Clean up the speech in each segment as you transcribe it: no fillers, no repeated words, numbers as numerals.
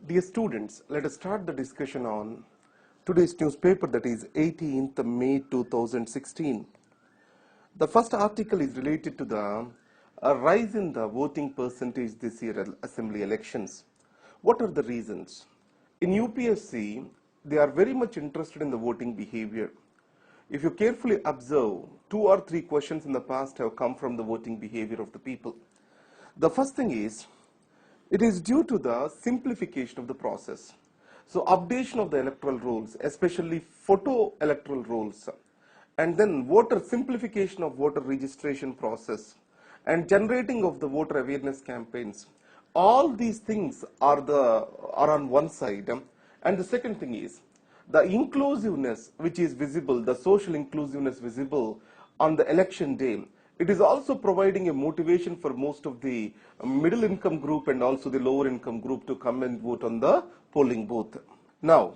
Dear students, let us start the discussion on today's newspaper, that is 18th May 2016. The first article is related to the rise in the voting percentage this year assembly elections. What are the reasons? In UPSC, they are very much interested in the voting behavior. If you carefully observe, 2 or 3 questions in the past have come from the voting behavior of the people. The first thing is, it is due to the simplification of the process. So updation of the electoral rolls, especially photo electoral rolls, and then simplification of voter registration process, and generating of the voter awareness campaigns. All these things are on one side, and the second thing is the inclusiveness which is visible, the social inclusiveness visible on the election day. It is also providing a motivation for most of the middle income group and also the lower income group to come and vote on the polling booth. Now,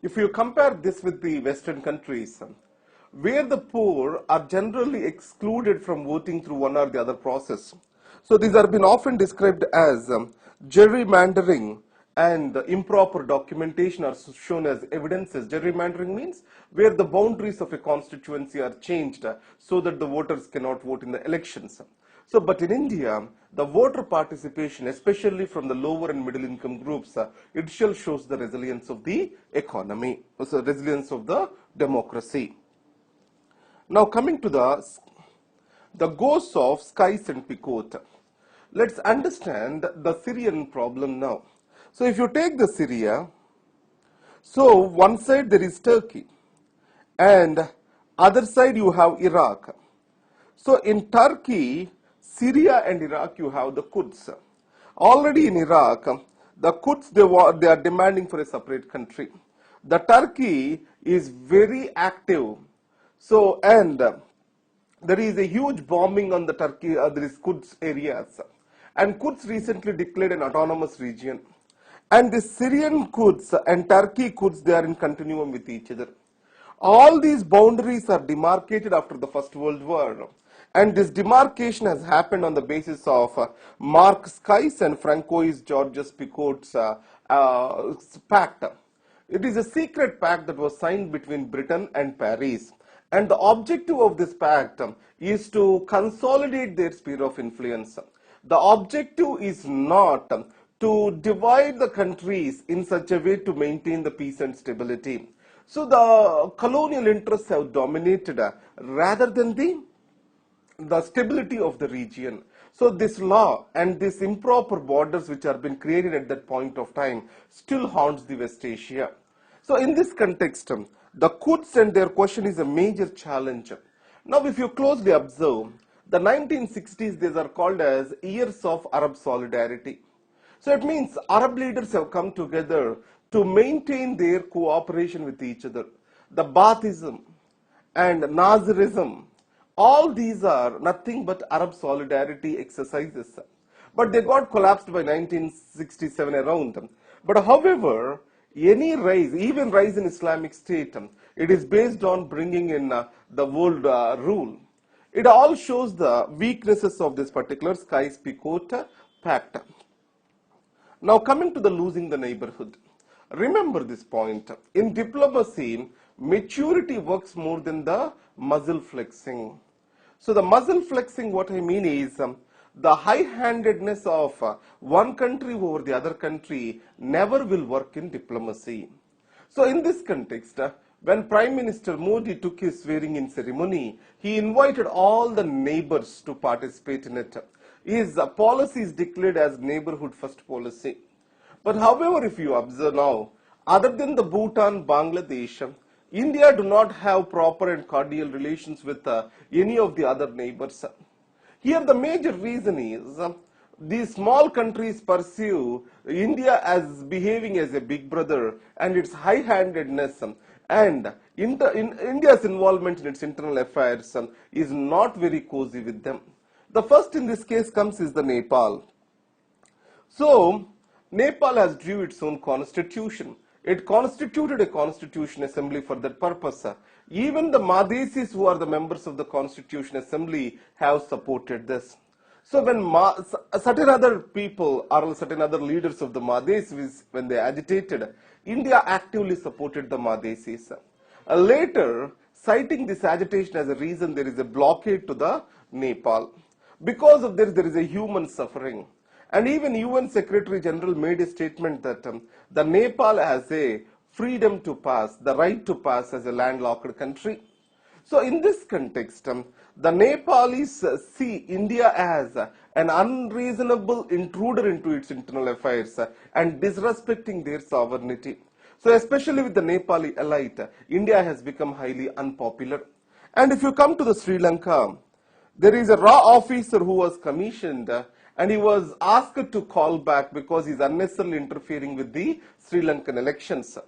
if you compare this with the Western countries, where the poor are generally excluded from voting through one or the other process. So these have been often described as gerrymandering, and improper documentation are shown as evidences. Gerrymandering means where the boundaries of a constituency are changed so that the voters cannot vote in the elections. So, but in India, the voter participation, especially from the lower and middle income groups, it still shows the resilience of the economy, so resilience of the democracy. Now coming to the ghosts of skies and Picot. Let's understand the Syrian problem now. So if you take the Syria, so one side there is Turkey and other side you have Iraq. So in Turkey, Syria and Iraq you have the Kurds. Already in Iraq, the Kurds they are demanding for a separate country. The Turkey is very active. So and there is a huge bombing on the Turkey, there is Kurds areas, and Kurds recently declared an autonomous region. And the Syrian Kurds and Turkey Kurds, they are in continuum with each other. All these boundaries are demarcated after the First World War. And this demarcation has happened on the basis of Mark Sykes and Francois Georges Picot's pact. It is a secret pact that was signed between Britain and Paris. And the objective of this pact is to consolidate their sphere of influence. The objective is not to divide the countries in such a way to maintain the peace and stability. So the colonial interests have dominated rather than the stability of the region. So this law and these improper borders which have been created at that point of time still haunts the West Asia. So in this context, the Kurds and their question is a major challenge. Now if you closely observe, the 1960s, these are called as years of Arab solidarity. So it means Arab leaders have come together to maintain their cooperation with each other. The Baathism and Nazirism, all these are nothing but Arab solidarity exercises. But they got collapsed by 1967 around. But however, any rise, even rise in Islamic State, it is based on bringing in the world rule. It all shows the weaknesses of this particular Sykes-Picot pact. Now coming to the losing the neighborhood. Remember this point. In diplomacy, maturity works more than the muzzle flexing. So the muzzle flexing, what I mean is the high-handedness of one country over the other country never will work in diplomacy. So in this context, when Prime Minister Modi took his swearing-in ceremony, he invited all the neighbors to participate in it. His policy is declared as neighborhood first policy. But however, if you observe now, other than the Bhutan, Bangladesh, India do not have proper and cordial relations with any of the other neighbors. Here the major reason is these small countries pursue India as behaving as a big brother, and its high-handedness and India's involvement in its internal affairs is not very cozy with them. The first in this case comes is the Nepal. So Nepal has drew its own constitution. It constituted a constitution assembly for that purpose. Even the Madhesis, who are the members of the constitution assembly, have supported this. So when certain other people or certain other leaders of the Madhesis, when they agitated, India actively supported the Madhesis. Later, citing this agitation as a reason, there is a blockade to the Nepal. Because of this, there is a human suffering. And even UN Secretary General made a statement that the Nepal has a freedom to pass, the right to pass as a landlocked country. So in this context, the Nepalis see India as an unreasonable intruder into its internal affairs and disrespecting their sovereignty. So especially with the Nepali elite, India has become highly unpopular. And if you come to the Sri Lanka, there is a raw officer who was commissioned and he was asked to call back because he is unnecessarily interfering with the Sri Lankan elections.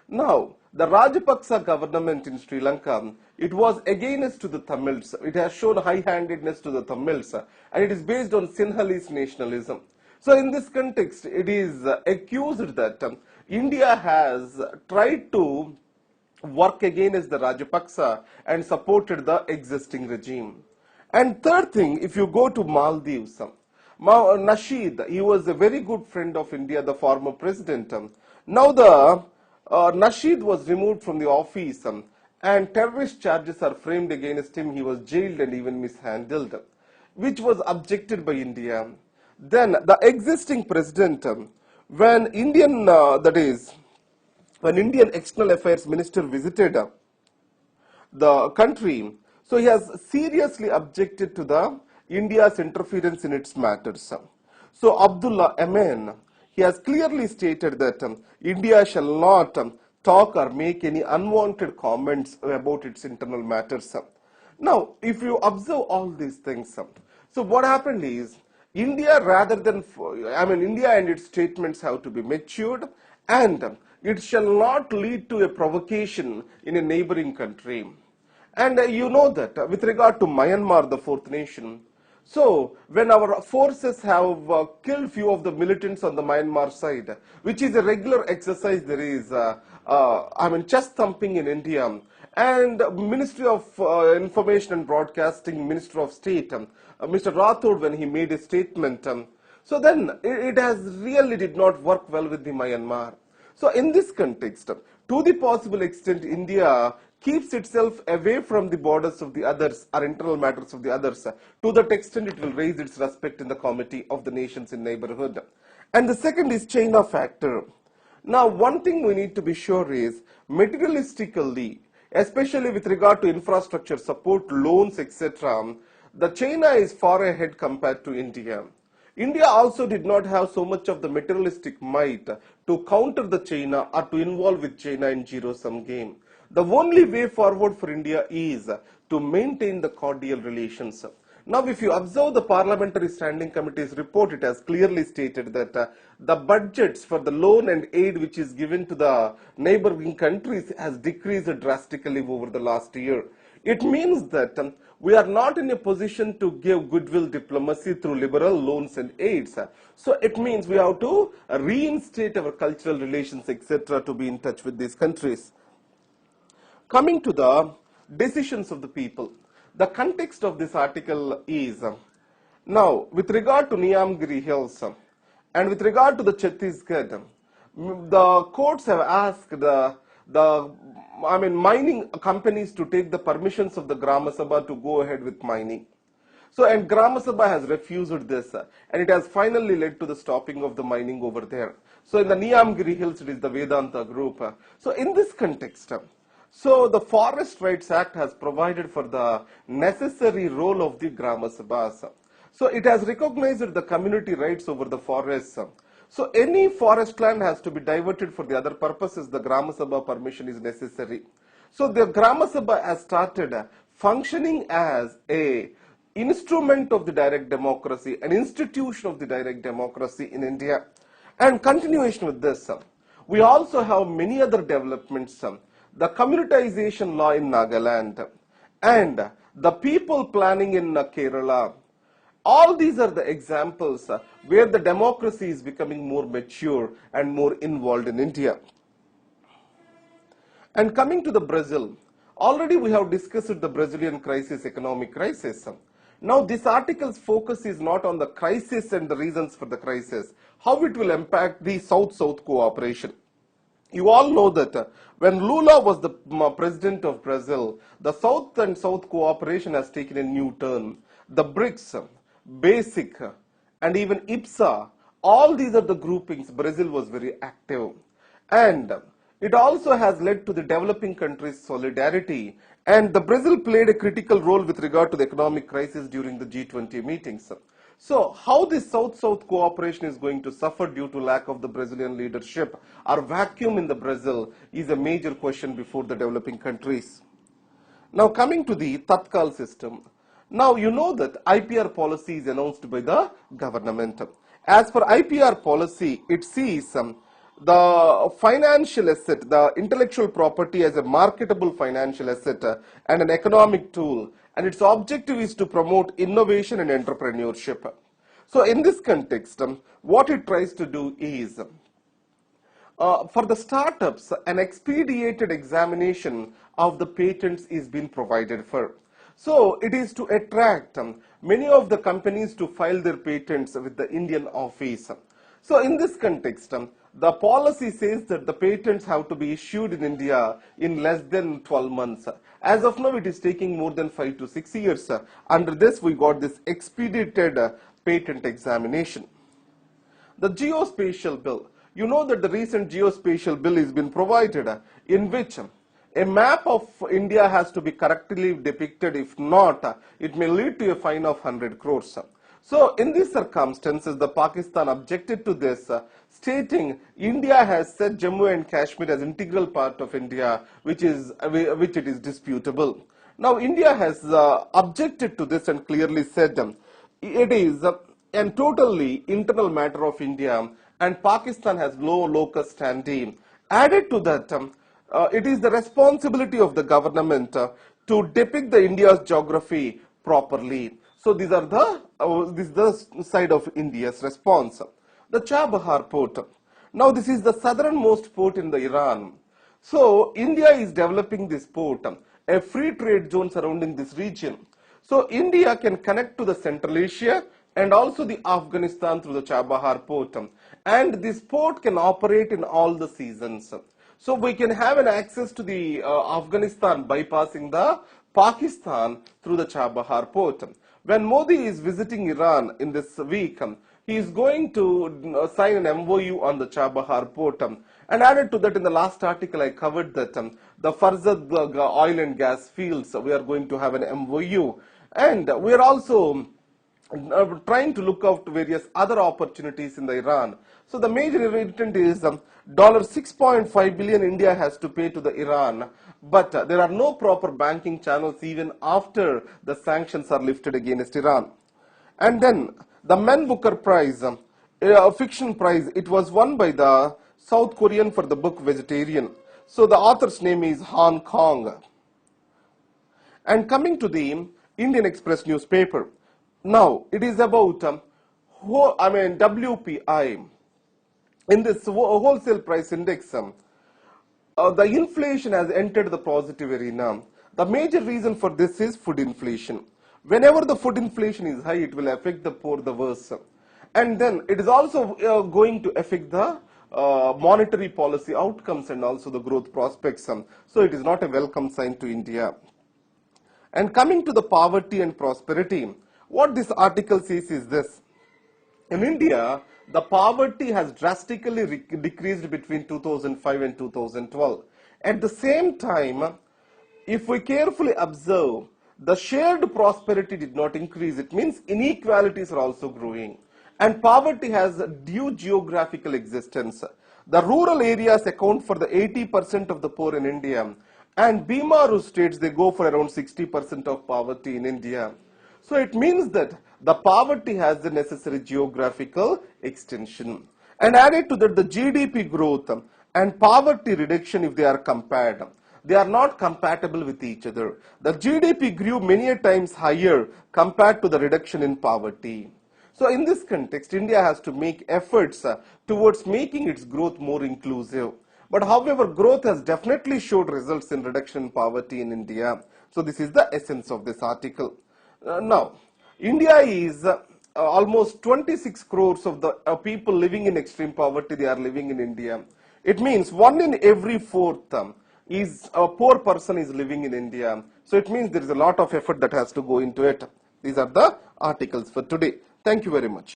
Now, the Rajapaksa government in Sri Lanka, it was against to the Tamils. It has shown high-handedness to the Tamils and it is based on Sinhalese nationalism. So in this context, it is accused that India has tried to work against the Rajapaksa and supported the existing regime. And third thing, if you go to Maldives, Nasheed, he was a very good friend of India, the former president. Now the Nasheed was removed from the office and terrorist charges are framed against him. He was jailed and even mishandled, which was objected by India. Then the existing president, when when Indian External Affairs Minister visited the country, so he has seriously objected to the India's interference in its matters. So Abdullah Amin, he has clearly stated that India shall not talk or make any unwanted comments about its internal matters. Now, if you observe all these things, so what happened is India India and its statements have to be matured and it shall not lead to a provocation in a neighboring country. And you know that with regard to Myanmar, the fourth nation, so when our forces have killed few of the militants on the Myanmar side, which is a regular exercise, there is chest thumping in India, and Ministry of Information and Broadcasting, Minister of State, Mr. Rathod, when he made a statement, so then it has really did not work well with the Myanmar. So in this context, to the possible extent, India keeps itself away from the borders of the others or internal matters of the others, to that extent it will raise its respect in the comity of the nations in neighborhood. And the second is China factor. Now, one thing we need to be sure is, materialistically, especially with regard to infrastructure support, loans, etc., the China is far ahead compared to India. India also did not have so much of the materialistic might to counter the China or to involve with China in zero-sum game. The only way forward for India is to maintain the cordial relations. Now, if you observe the Parliamentary Standing Committee's report, it has clearly stated that the budgets for the loan and aid which is given to the neighboring countries has decreased drastically over the last year. It means that we are not in a position to give goodwill diplomacy through liberal loans and aids. So it means we have to reinstate our cultural relations, etc., to be in touch with these countries. Coming to the decisions of the people, the context of this article is, now with regard to Niyamgiri Hills and with regard to the Chhattisgarh, the courts have asked mining companies to take the permissions of the Grama Sabha to go ahead with mining. So, and Grama Sabha has refused this, and it has finally led to the stopping of the mining over there. So, in the Niyamgiri Hills, it is the Vedanta group. So, in this context, so the Forest Rights Act has provided for the necessary role of the Grama Sabhas. So, it has recognized the community rights over the forests. So, any forest land has to be diverted for the other purposes. The Grama Sabha permission is necessary. So, the Grama Sabha has started functioning as a instrument of the direct democracy, an institution of the direct democracy in India. And continuation with this, we also have many other developments, the communitization law in Nagaland and the people planning in Kerala. All these are the examples where the democracy is becoming more mature and more involved in India. And coming to the Brazil, already we have discussed the Brazilian crisis, economic crisis. Now, this article's focus is not on the crisis and the reasons for the crisis, how it will impact the South-South cooperation. You all know that when Lula was the president of Brazil, the South and South cooperation has taken a new turn. The BRICS, BASIC, and even IPSA, all these are the groupings. Brazil was very active. And it also has led to the developing countries' solidarity. And the Brazil played a critical role with regard to the economic crisis during the G20 meetings. So, how this South-South cooperation is going to suffer due to lack of the Brazilian leadership or vacuum in the Brazil is a major question before the developing countries. Now, coming to the Tatkal system. Now, you know that IPR policy is announced by the government. As for IPR policy, it sees the financial asset, the intellectual property as a marketable financial asset and an economic tool, and its objective is to promote innovation and entrepreneurship. So in this context, what it tries to do is, for the startups, an expedited examination of the patents is being provided for. So it is to attract many of the companies to file their patents with the Indian office. So in this context, the policy says that the patents have to be issued in India in less than 12 months. As of now, it is taking more than 5 to 6 years. Under this, we got this expedited patent examination. The geospatial bill. You know that the recent geospatial bill has been provided in which a map of India has to be correctly depicted. If not, it may lead to a fine of 100 crores. So, in these circumstances, the Pakistan objected to this, stating India has set Jammu and Kashmir as integral part of India, which it is disputable. Now, India has objected to this and clearly said it is a totally internal matter of India, and Pakistan has low locus standi. Added to that, it is the responsibility of the government to depict the India's geography properly. So these are this is the side of India's response. The Chabahar Port. Now this is the southernmost port in the Iran. So India is developing this port, a free trade zone surrounding this region. So India can connect to the Central Asia and also the Afghanistan through the Chabahar Port. And this port can operate in all the seasons. So we can have an access to the Afghanistan bypassing the Pakistan through the Chabahar Port. When Modi is visiting Iran in this week, he is going to sign an MOU on the Chabahar Port. And added to that, in the last article I covered that the Farzad oil and gas fields, we are going to have an MOU. And we are also trying to look out various other opportunities in the Iran. So the major irritant is $6.5 billion India has to pay to the Iran, but there are no proper banking channels even after the sanctions are lifted against Iran. And then the Man Booker Prize, a fiction prize, it was won by the South Korean for the book Vegetarian. So the author's name is Hong Kong. And coming to the Indian Express newspaper. Now, it is about WPI. In this wholesale price index, the inflation has entered the positive arena. The major reason for this is food inflation. Whenever the food inflation is high, it will affect the poor the worse. And then it is also going to affect the monetary policy outcomes and also the growth prospects. So it is not a welcome sign to India. And coming to the poverty and prosperity, what this article says is this. In India, the poverty has drastically decreased between 2005 and 2012. At the same time, if we carefully observe, the shared prosperity did not increase. It means inequalities are also growing. And poverty has a due geographical existence. The rural areas account for the 80% of the poor in India. And Bimaru states they go for around 60% of poverty in India. So it means that the poverty has the necessary geographical extension. And added to that, the GDP growth and poverty reduction, if they are compared, they are not compatible with each other. The GDP grew many a times higher compared to the reduction in poverty. So in this context, India has to make efforts towards making its growth more inclusive. But however, growth has definitely showed results in reduction in poverty in India. So this is the essence of this article. Now, India is almost 26 crores of the people living in extreme poverty. They are living in India. It means 1 in every 4th is a poor person is living in India. So it means there is a lot of effort that has to go into it. These are the articles for today. Thank you very much.